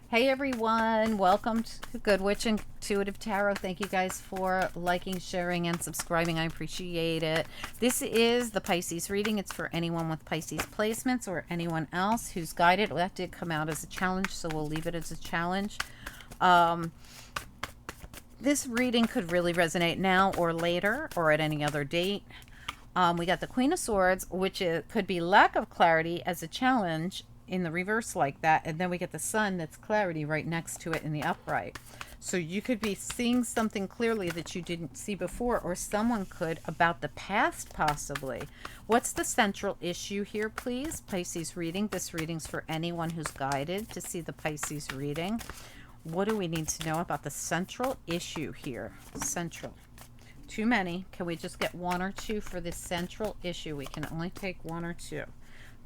Hey everyone, welcome to Good Witch Intuitive Tarot. Thank you guys for liking, sharing, and subscribing. I appreciate it. This is the Pisces reading. It's for anyone with Pisces placements or anyone else who's guided. Well, that did come out as a challenge, so we'll leave it as a challenge. Um, this reading could really resonate now or later or at any other date. We got the Queen of Swords, which could be lack of clarity as a challenge in the reverse like that. And then we get the Sun that's clarity right next to it in the upright. So you could be seeing something clearly that you didn't see before, or someone could about the past possibly. What's the central issue here, please? Pisces reading. This reading's for anyone who's guided to see the Pisces reading. What do we need to know about the central issue here? Central. Too many. Can we just get one or two for this central issue? We can only take one or two.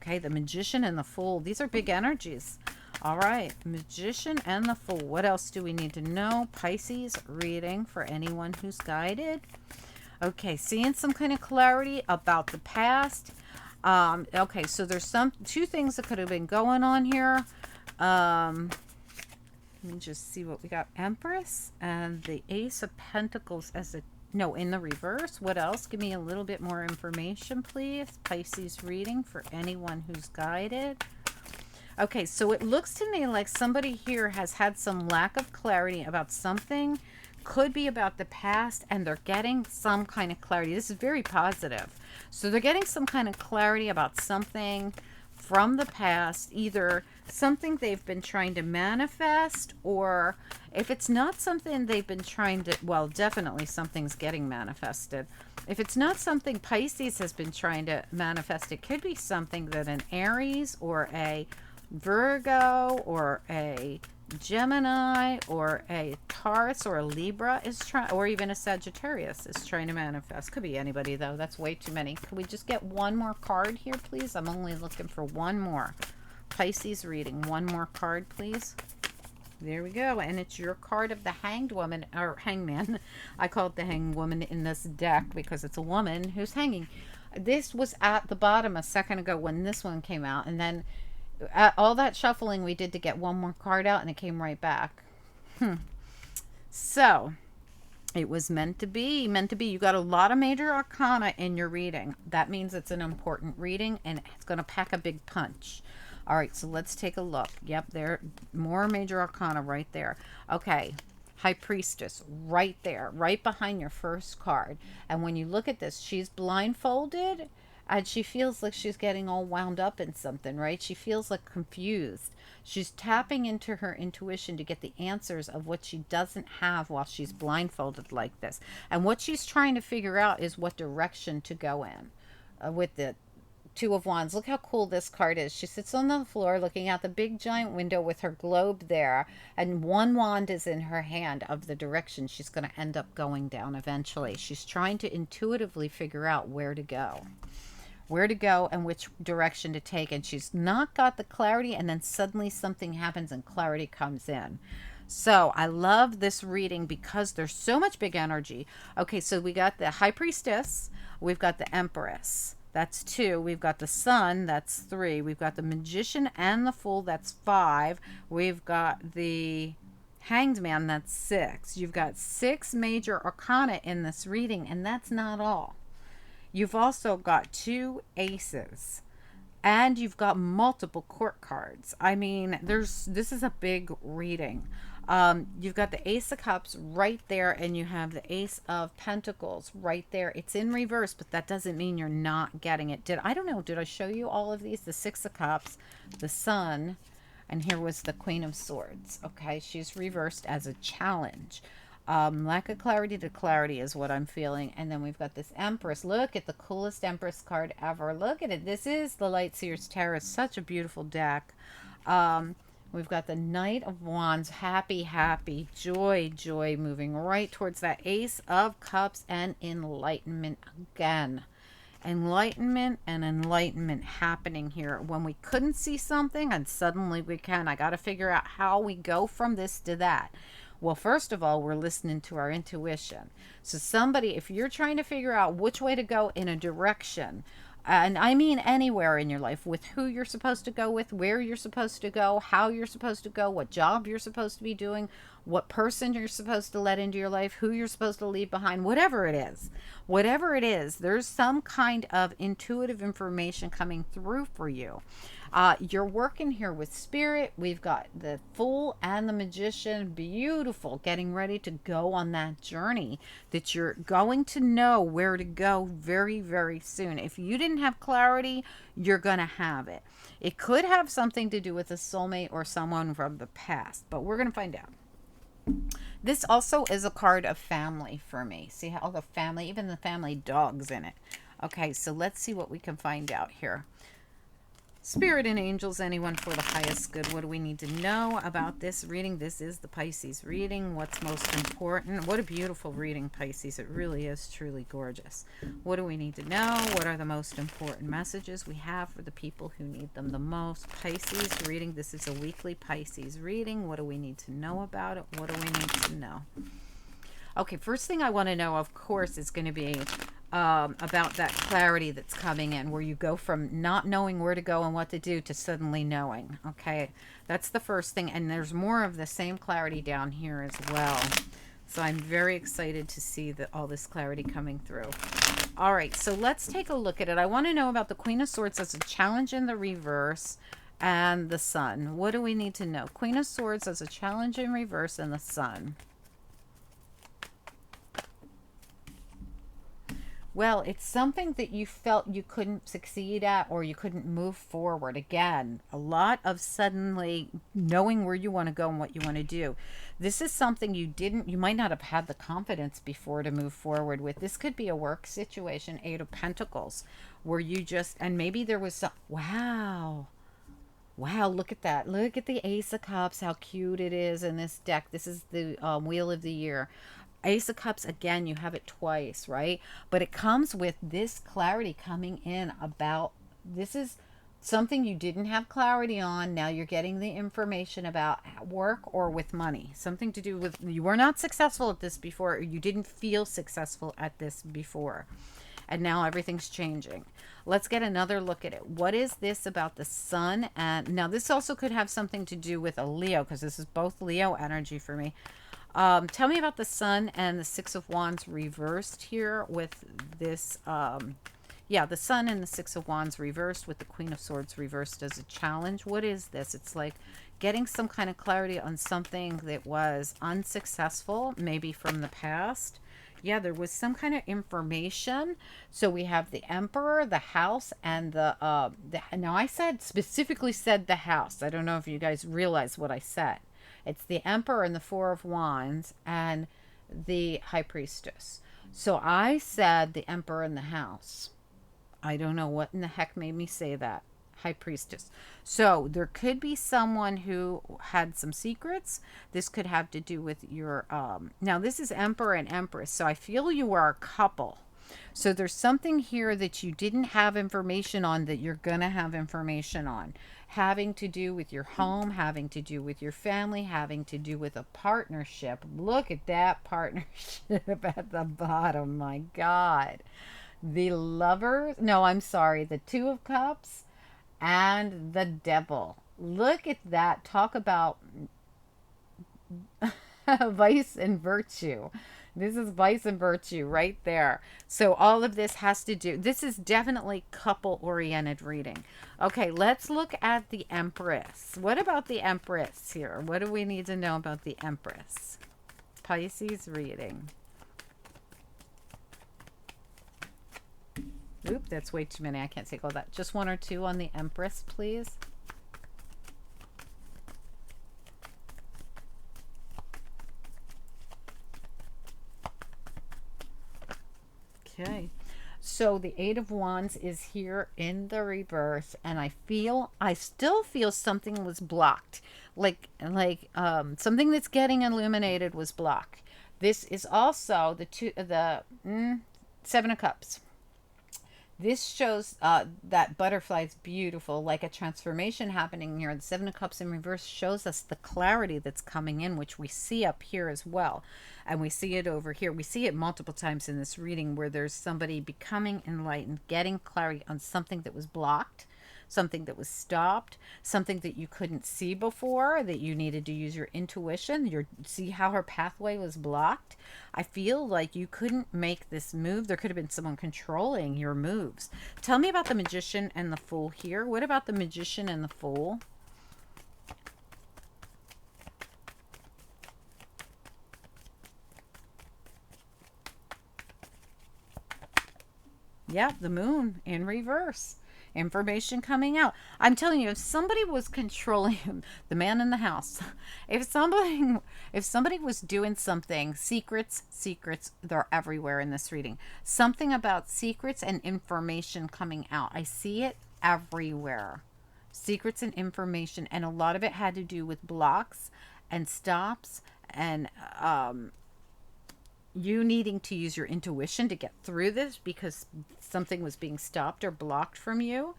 Okay, the Magician and the Fool. These are big energies. All right, Magician and the Fool. What else do we need to know? Pisces reading for anyone who's guided. Okay, seeing some kind of clarity about the past. Okay, so there's two things that could have been going on here. Let me just see what we got. Empress and the Ace of Pentacles as a in the reverse. What else? Give me a little bit more information, please. Pisces reading for anyone who's guided. Okay, so it looks to me like somebody here has had some lack of clarity about something. Could be about the past, and they're getting some kind of clarity. This is very positive. So they're getting some kind of clarity about something from the past, either something they've been trying to manifest, or if it's not something they've been trying to, well, definitely something's getting manifested. If it's not something Pisces has been trying to manifest, it could be something that an Aries or a Virgo or a Gemini or a Taurus or a Libra is trying, or even a Sagittarius is trying to manifest. Could be anybody though. That's way too many. Can we just get one more card here, please? I'm only looking for one more. Pisces reading. One more card, please. There we go. And it's your card of the Hanged Woman, or Hangman. I call it the Hanged Woman in this deck because it's a woman who's hanging. This was at the bottom a second ago when this one came out, and then all that shuffling we did to get one more card out, and it came right back. So it was meant to be. You got a lot of major arcana in your reading. That means it's an important reading, and it's going to pack a big punch. All right, so let's take a look. Yep, there more major arcana right there. Okay, High Priestess right there, right behind your first card. And when you look at this, she's blindfolded, and she feels like she's getting all wound up in something, right? She feels like confused. She's tapping into her intuition to get the answers of what she doesn't have while she's blindfolded like this. And what she's trying to figure out is what direction to go in with the Two of Wands. Look how cool this card is. She sits on the floor looking out the big giant window with her globe there, and one wand is in her hand of the direction she's going to end up going down eventually. She's trying to intuitively figure out where to go and which direction to take, and she's not got the clarity, and then suddenly something happens and clarity comes in. So I love this reading because there's so much big energy. Okay, so we got the High Priestess, we've got the Empress, that's 2. We've got the Sun, that's 3. We've got the Magician and the Fool, that's 5. We've got the Hanged Man, that's 6. You've got 6 major arcana in this reading, and that's not all. You've also got 2 aces, and you've got multiple court cards. I mean, this is a big reading. You've got the Ace of Cups right there, and you have the Ace of Pentacles right there. It's in reverse, but that doesn't mean you're not getting it. Did I show you all of these? The Six of Cups, the Sun, and here was the Queen of Swords. Okay, she's reversed as a challenge. Lack of clarity to clarity is what I'm feeling. And then we've got this Empress. Look at the coolest Empress card ever. Look at it. This is the Lightseer's Tarot. Such a beautiful deck. We've got the Knight of Wands. Happy, happy, joy, joy, moving right towards that Ace of Cups and enlightenment again. Enlightenment and enlightenment happening here. When we couldn't see something and suddenly we can. I got to figure out how we go from this to that. Well, first of all, we're listening to our intuition. So somebody, if you're trying to figure out which way to go in a direction, And I mean anywhere in your life, with who you're supposed to go with, where you're supposed to go, how you're supposed to go, what job you're supposed to be doing, what person you're supposed to let into your life, who you're supposed to leave behind, whatever it is. Whatever it is, there's some kind of intuitive information coming through for you. You're working here with spirit. We've got the Fool and the Magician. Beautiful. Getting ready to go on that journey that you're going to know where to go very, very soon. If you didn't have clarity, you're going to have it. It could have something to do with a soulmate or someone from the past, but we're going to find out. This also is a card of family for me. See how the family, even the family dog's in it. Okay, so let's see what we can find out here. Spirit and angels, anyone for the highest good. What do we need to know about this reading? This is the Pisces reading. What's most important? What a beautiful reading, Pisces. It really is truly gorgeous. What do we need to know? What are the most important messages we have for the people who need them the most? Pisces reading. This is a weekly Pisces reading. What do we need to know about it? What do we need to know? Okay, first thing I want to know, of course, is going to be about that clarity that's coming in, where you go from not knowing where to go and what to do to suddenly knowing. Okay, that's the first thing. And there's more of the same clarity down here as well. So I'm very excited to see all this clarity coming through. All right, so let's take a look at it. I want to know about the Queen of Swords as a challenge in the reverse and the Sun. What do we need to know? Queen of Swords as a challenge in reverse and the Sun. Well, it's something that you felt you couldn't succeed at, or you couldn't move forward. Again, a lot of suddenly knowing where you want to go and what you want to do. This is something you might not have had the confidence before to move forward with. This could be a work situation, Eight of Pentacles, where you just, and maybe there was some, wow. Wow, look at that. Look at the Ace of Cups, how cute it is in this deck. This is the Wheel of the Year. Ace of Cups, again, you have it twice, right? But it comes with this clarity coming in about, this is something you didn't have clarity on. Now you're getting the information about work or with money. Something to do with, you were not successful at this before, or you didn't feel successful at this before. And now everything's changing. Let's get another look at it. What is this about the Sun? And now this also could have something to do with a Leo, because this is both Leo energy for me. Tell me about the Sun and the Six of Wands reversed here with this. Yeah, the Sun and the Six of Wands reversed with the Queen of Swords reversed as a challenge. What is this? It's like getting some kind of clarity on something that was unsuccessful, maybe from the past. Yeah, there was some kind of information. So we have the Emperor, the House, and the now I specifically said the House. I don't know if you guys realize what I said. It's the Emperor and the Four of Wands and the High Priestess. So I said the Emperor and the House. I don't know what in the heck made me say that. High Priestess. So there could be someone who had some secrets. This could have to do with your now this is Emperor and Empress. So I feel you are a couple. So there's something here that you didn't have information on that you're going to have information on. Having to do with your home, having to do with your family, having to do with a partnership. Look at that partnership at the bottom. My God. The Lovers. No, I'm sorry. The Two of Cups and the Devil. Look at that. Talk about vice and virtue. This is vice and virtue right there. So all of this has to do, this is definitely couple-oriented reading. Okay, let's look at the Empress. What about the Empress here? What do we need to know about the Empress? Pisces reading. Oop, that's way too many. I can't take all that. Just one or two on the Empress, please. Okay, so the Eight of Wands is here in the reverse, and I still feel something was blocked, like something that's getting illuminated was blocked. This is also the Seven of Cups. This shows that butterfly is beautiful, like a transformation happening here. The Seven of Cups in reverse shows us the clarity that's coming in, which we see up here as well. And we see it over here. We see it multiple times in this reading where there's somebody becoming enlightened, getting clarity on something that was blocked, something that was stopped, something that you couldn't see before, that you needed to use your intuition. See how her pathway was blocked? I feel like you couldn't make this move. There could have been someone controlling your moves. Tell me about the Magician and the Fool here. What about the Magician and the Fool? Yeah, the Moon in reverse. Information coming out. I'm telling you, if somebody was controlling him, the man in the house, if somebody was doing something, secrets, they're everywhere in this reading. Something about secrets and information coming out. I see it everywhere. Secrets and information, and a lot of it had to do with blocks and stops and you needing to use your intuition to get through this because something was being stopped or blocked from you.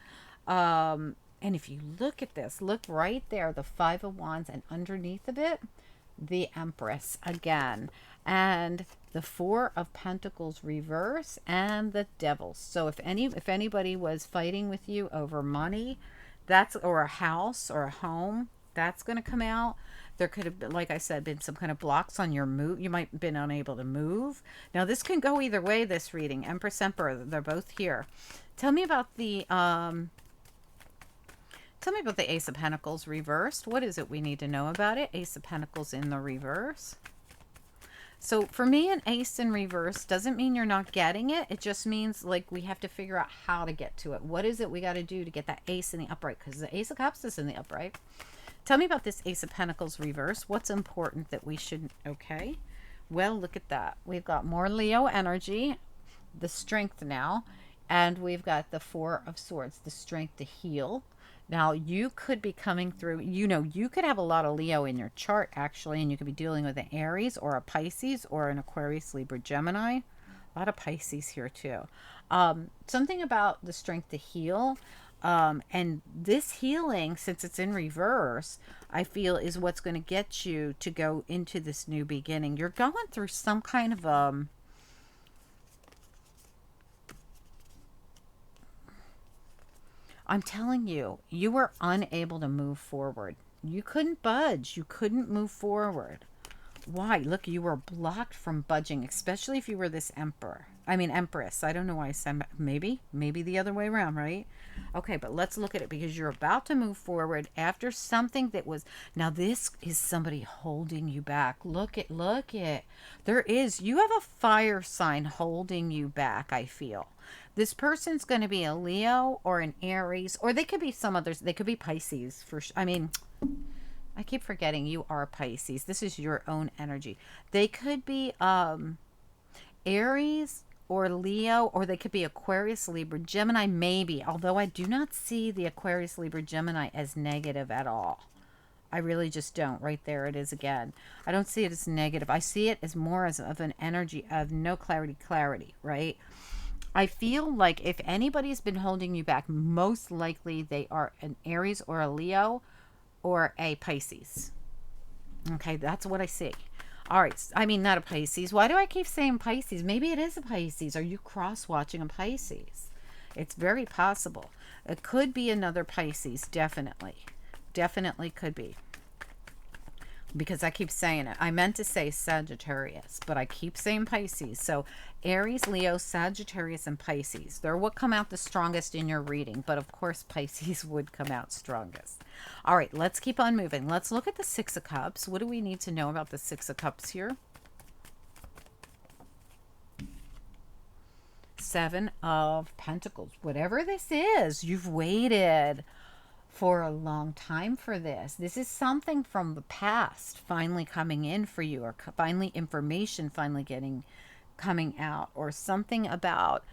And if you look at this, look right there, the Five of Wands, and underneath of it, the Empress again, and the Four of Pentacles reverse, and the Devil. So if anybody was fighting with you over money, that's, or a house or a home, that's going to come out. There could have been, like I said, been some kind of blocks on your move. You might have been unable to move. Now this can go either way, this reading. Empress, Emperor, they're both here. Tell me about the Ace of Pentacles reversed. What is it we need to know about it? Ace of Pentacles in the reverse. So for me, an ace in reverse doesn't mean you're not getting it. It just means like we have to figure out how to get to it. What is it we got to do to get that ace in the upright? Because the Ace of Cups is in the upright. Tell me about this Ace of Pentacles reverse. What's important that we should... Okay. Well, look at that. We've got more Leo energy, the strength now, and we've got the Four of Swords, the strength to heal. Now, you could be coming through, you could have a lot of Leo in your chart, actually, and you could be dealing with an Aries or a Pisces or an Aquarius, Libra, Gemini. A lot of Pisces here, too. Something about the strength to heal. And this healing, since it's in reverse, I feel is what's going to get you to go into this new beginning. You're going through some kind of I'm telling you, you were unable to move forward. You couldn't budge. You couldn't move forward. Why? Look, you were blocked from budging, especially if you were this Empress. I don't know why I said maybe the other way around, right? Okay, but let's look at it because you're about to move forward after something that was... Now, this is somebody holding you back. Look it. You have a fire sign holding you back, I feel. This person's going to be a Leo or an Aries, or they could be some others. They could be Pisces. I keep forgetting you are Pisces. This is your own energy. They could be Aries or Leo, or they could be Aquarius, Libra, Gemini, maybe. Although I do not see the Aquarius, Libra, Gemini as negative at all. I really just don't. Right there it is again. I don't see it as negative. I see it as more as of an energy of no clarity, right? I feel like if anybody's been holding you back, most likely they are an Aries or a Leo or a Pisces. Okay, that's what I see. All right, not a Pisces. Why do I keep saying Pisces? Maybe it is a Pisces. Are you cross-watching a Pisces? It's very possible. It could be another Pisces, definitely. Definitely could be. Because I keep saying it. I meant to say Sagittarius, but I keep saying Pisces. So Aries, Leo, Sagittarius, and Pisces. They're what come out the strongest in your reading. But of course, Pisces would come out strongest. All right, let's keep on moving. Let's look at the Six of Cups. What do we need to know about the Six of Cups here? Seven of Pentacles. Whatever this is, you've waited for a long time for this. This is something from the past finally coming in for you, or finally information coming out, or something about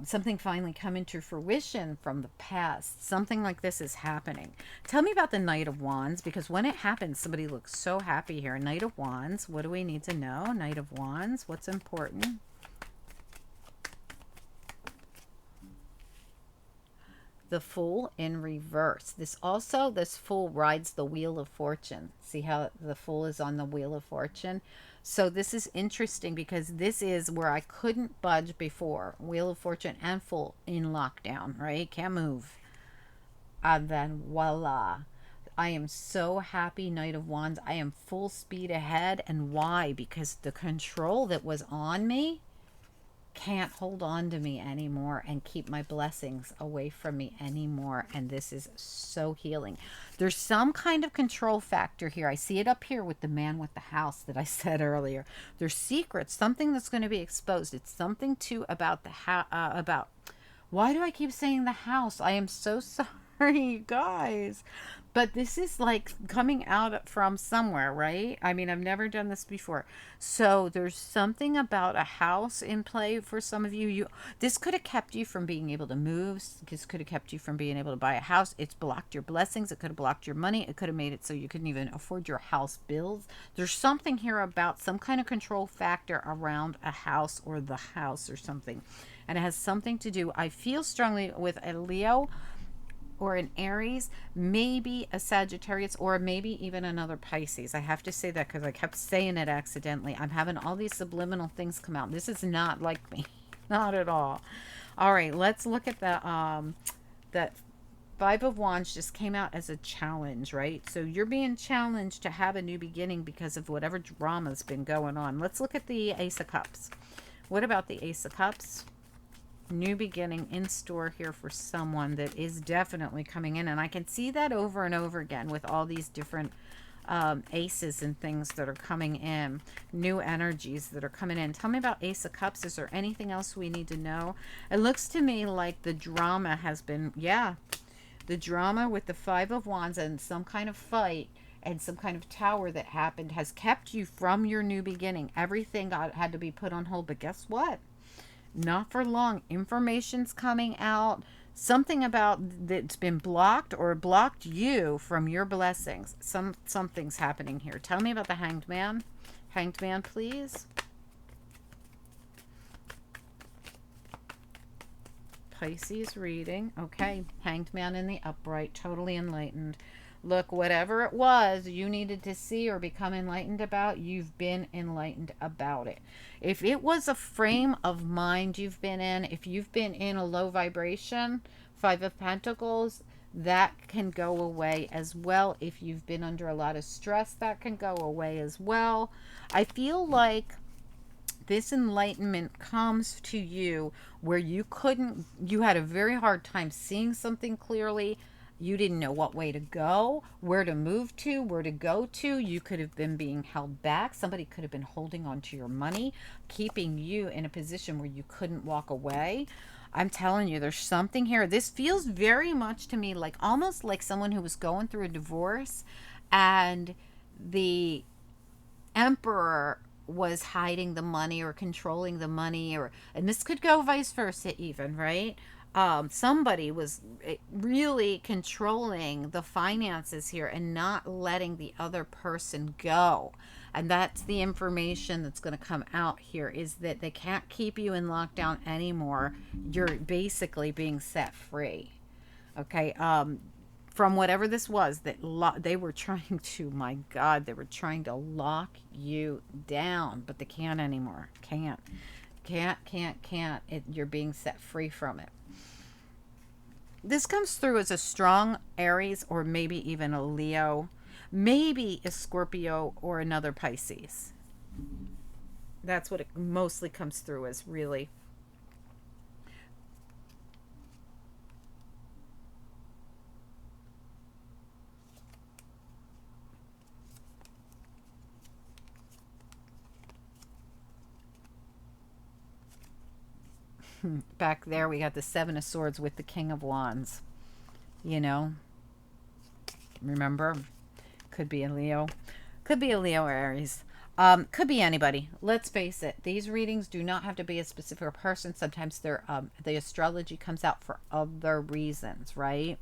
something finally coming to fruition from the past. Something like this is happening. Tell me about the Knight of Wands, because when it happens, somebody looks so happy here. Knight of Wands. What do we need to know? Knight of Wands. What's important? The Fool in reverse. This Fool rides the Wheel of Fortune. See how the Fool is on the Wheel of Fortune? So this is interesting because this is where I couldn't budge before. Wheel of Fortune and Fool in lockdown, right? Can't move. And then voila. I am so happy, Knight of Wands. I am full speed ahead. And why? Because the control that was on me can't hold on to me anymore and keep my blessings away from me anymore. And this is so healing. There's some kind of control factor here. I see it up here with the man with the house that I said earlier. There's secrets, something that's going to be exposed. It's something too about the about, why do I keep saying the house? I am so sorry, you guys. But this is like coming out from somewhere, right? I mean, I've never done this before. So there's something about a house in play for some of you. This could have kept you from being able to move. This could have kept you from being able to buy a house. It's blocked your blessings. It could have blocked your money. It could have made it so you couldn't even afford your house bills. There's something here about some kind of control factor around a house or the house or something. And it has something to do, I feel strongly, with a Leo or an Aries, maybe a Sagittarius, or maybe even another Pisces. I have to say that because I kept saying it accidentally. I'm having all these subliminal things come out. This is not like me. Not at all. All right, let's look at that Five of Wands just came out as a challenge, right? So you're being challenged to have a new beginning because of whatever drama's been going on. Let's look at the Ace of Cups. What about the Ace of Cups? New beginning in store here for someone that is definitely coming in, and I can see that over and over again with all these different aces and things that are coming in, new energies that are coming in. Tell me about Ace of Cups. Is there anything else we need to know? It looks to me like the drama has been, the drama with the Five of Wands and some kind of fight and some kind of tower that happened has kept you from your new beginning. Everything had to be put on hold, but guess what? Not for long. Information's coming out. Something about that's been blocked or blocked you from your blessings. Something's happening here. Tell me about the Hanged Man. Hanged Man, please. Pisces reading. Okay. Hanged Man in the upright. Totally enlightened. Look, whatever it was you needed to see or become enlightened about, you've been enlightened about it. If it was a frame of mind you've been in, if you've been in a low vibration, Five of Pentacles, that can go away as well. If you've been under a lot of stress, that can go away as well. I feel like this enlightenment comes to you where you had a very hard time seeing something clearly. You didn't know what way to go, where to move to, where to go to. You could have been being held back. Somebody could have been holding on to your money, keeping you in a position where you couldn't walk away. I'm telling you, there's something here. This feels very much to me like almost like someone who was going through a divorce and the emperor was hiding the money or controlling the money, and this could go vice versa even, right? Somebody was really controlling the finances here and not letting the other person go. And that's the information that's going to come out here, is that they can't keep you in lockdown anymore. You're basically being set free. Okay. From whatever this was that they were trying to, my God, they were trying to lock you down, but they can't anymore. Can't. You're being set free from it. This comes through as a strong Aries or maybe even a Leo, maybe a Scorpio or another Pisces. That's what it mostly comes through as, really. Back there we got the Seven of Swords with the King of Wands. You know, remember, could be a Leo, or Aries, could be anybody. Let's face it, these readings do not have to be a specific person. Sometimes they're the astrology comes out for other reasons, right?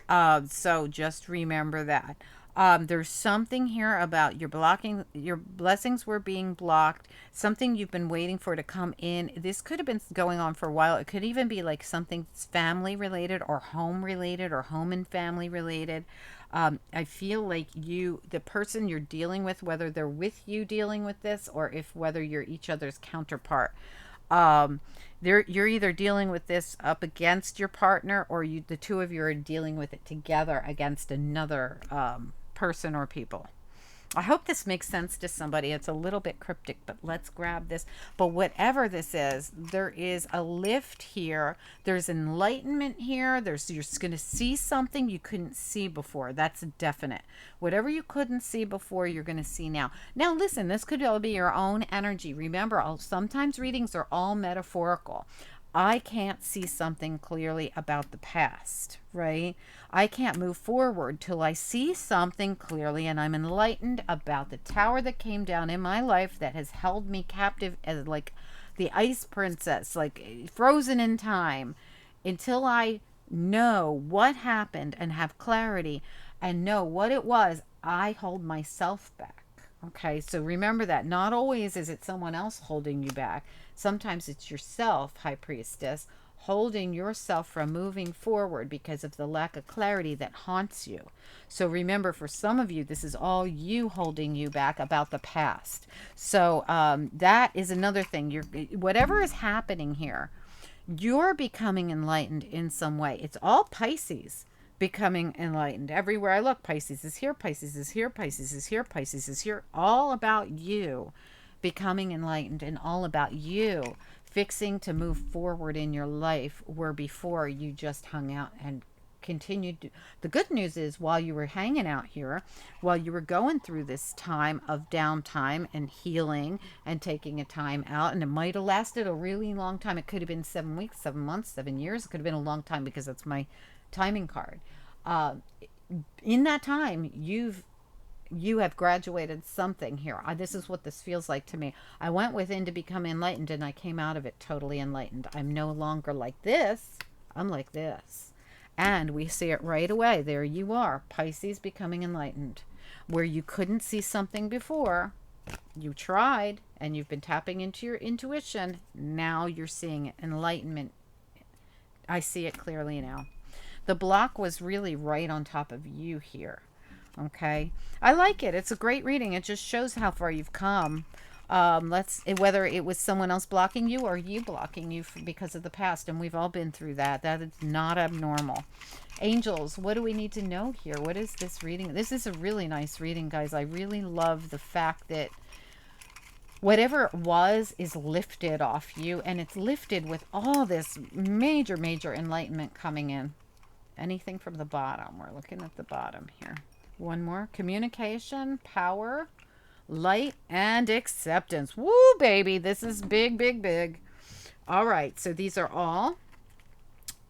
So just remember that. There's something here about your blocking, your blessings were being blocked, something you've been waiting for to come in. This could have been going on for a while. It could even be like something family related or home related or home and family related. I feel like you, the person you're dealing with, whether they're with you dealing with this or if whether you're each other's counterpart, um, you're either dealing with this up against your partner or you, the two of you are dealing with it together against another person or people. I hope this makes sense to somebody. It's a little bit cryptic, but let's grab this. But whatever this is, there is a lift here. There's enlightenment here. There's, you're going to see something you couldn't see before. That's definite. Whatever you couldn't see before, you're going to see now. Now, listen, this could all be your own energy. Remember, sometimes readings are all metaphorical. I can't see something clearly about the past, right? I can't move forward till I see something clearly and I'm enlightened about the tower that came down in my life that has held me captive as like the ice princess, like frozen in time until I know what happened and have clarity and know what it was. I hold myself back. Okay, so remember that not always is it someone else holding you back. Sometimes it's yourself, High Priestess, holding yourself from moving forward because of the lack of clarity that haunts you. So remember, for some of you, this is all you holding you back about the past. So that is another thing. You're, whatever is happening here, you're becoming enlightened in some way. It's all Pisces becoming enlightened. Everywhere I look, Pisces is here, Pisces is here, Pisces is here, Pisces is here. All about you becoming enlightened and all about you fixing to move forward in your life where before you just hung out and continued to, the good news is while you were hanging out here, while you were going through this time of downtime and healing and taking a time out, and it might have lasted a really long time. It could have been 7 weeks, 7 months, 7 years. It could have been a long time because that's my timing card. uh, in that time you have graduated something here. This is what this feels like to me. I went within to become enlightened and I came out of it totally enlightened. I'm no longer like this. I'm like this. And we see it right away. There you are, Pisces becoming enlightened. Where you couldn't see something before, you tried and you've been tapping into your intuition. Now you're seeing it. Enlightenment. I see it clearly now. The block was really right on top of you here. Okay. I like it. It's a great reading. It just shows how far you've come. Let's, whether it was someone else blocking you or you blocking you because of the past, and we've all been through that. That is not abnormal. Angels, what do we need to know here? What is this reading? This is a really nice reading, guys. I really love the fact that whatever it was is lifted off you, and it's lifted with all this major, major enlightenment coming in. Anything from the bottom? We're looking at the bottom here. One more. Communication, power, light, and acceptance. Woo, baby. This is big, big, big. All right. So these are all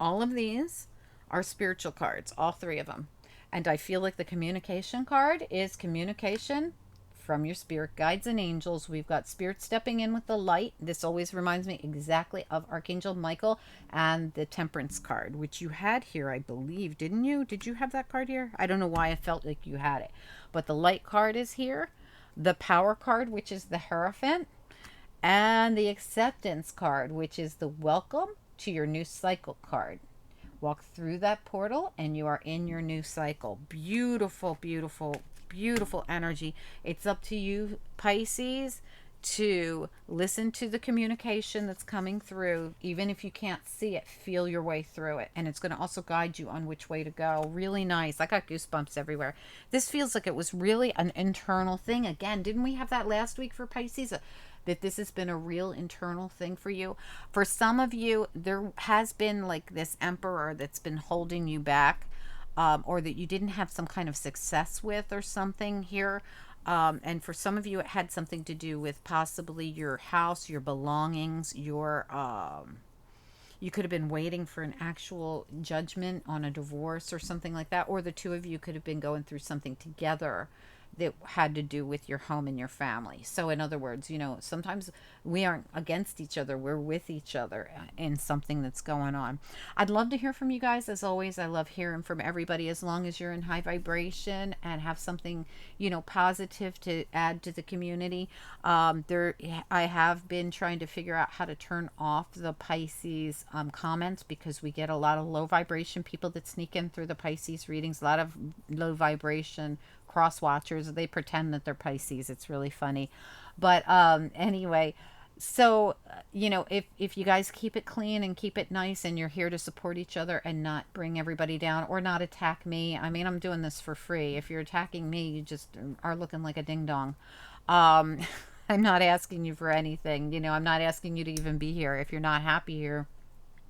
of these are spiritual cards, all three of them. And I feel like the communication card is communication from your spirit guides and angels. We've got spirit stepping in with the light. This always reminds me exactly of Archangel Michael and the temperance card, which you had here, I believe. Didn't you? Did you have that card here? I don't know why I felt like you had it. But the light card is here. The power card, which is the Hierophant. And the acceptance card, which is the welcome to your new cycle card. Walk through that portal and you are in your new cycle. Beautiful, beautiful, beautiful energy. It's up to you, Pisces, to listen to the communication that's coming through. Even if you can't see it, feel your way through it. And it's going to also guide you on which way to go. Really nice. I got goosebumps everywhere. This feels like it was really an internal thing. Again, didn't we have that last week for Pisces? That this has been a real internal thing for you. For some of you, there has been like this emperor that's been holding you back, or that you didn't have some kind of success with or something here. And for some of you, it had something to do with possibly your house, your belongings, your you could have been waiting for an actual judgment on a divorce or something like that, or the two of you could have been going through something together that had to do with your home and your family. So in other words, you know, sometimes we aren't against each other, we're with each other in something that's going on. I'd love to hear from you guys. As always, I love hearing from everybody, as long as you're in high vibration and have something, you know, positive to add to the community. There, I have been trying to figure out how to turn off the Pisces comments, because we get a lot of low vibration people that sneak in through the Pisces readings, a lot of low vibration cross watchers. They pretend that they're Pisces. It's really funny. But anyway, so you know, if you guys keep it clean and keep it nice, and you're here to support each other and not bring everybody down or not attack me. I mean, I'm doing this for free. If you're attacking me, you just are looking like a ding dong. um I'm not asking you for anything, you know. I'm not asking you to even be here. If you're not happy here,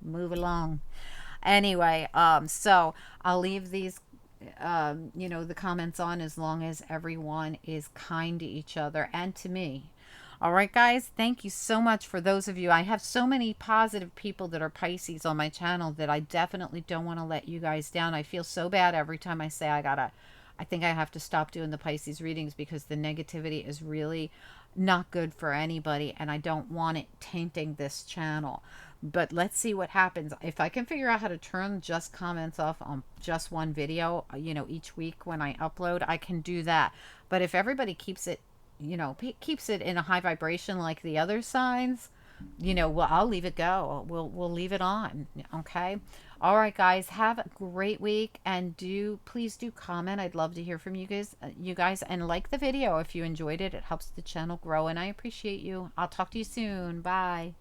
move along. Anyway, so I'll leave these, you know, the comments on, as long as everyone is kind to each other and to me. All right, guys, thank you so much. For those of you, I have so many positive people that are Pisces on my channel that I definitely don't want to let you guys down. I feel so bad every time I say I think I have to stop doing the Pisces readings, because the negativity is really not good for anybody, and I don't want it tainting this channel. But let's see what happens. If I can figure out how to turn just comments off on just one video, you know, each week when I upload, I can do that. But if everybody keeps it, you know, keeps it in a high vibration like the other signs, you know, well, I'll leave it go. We'll leave it on. Okay. All right, guys, have a great week, and please do comment. I'd love to hear from you guys, and like the video if you enjoyed it. It helps the channel grow, and I appreciate you. I'll talk to you soon. Bye.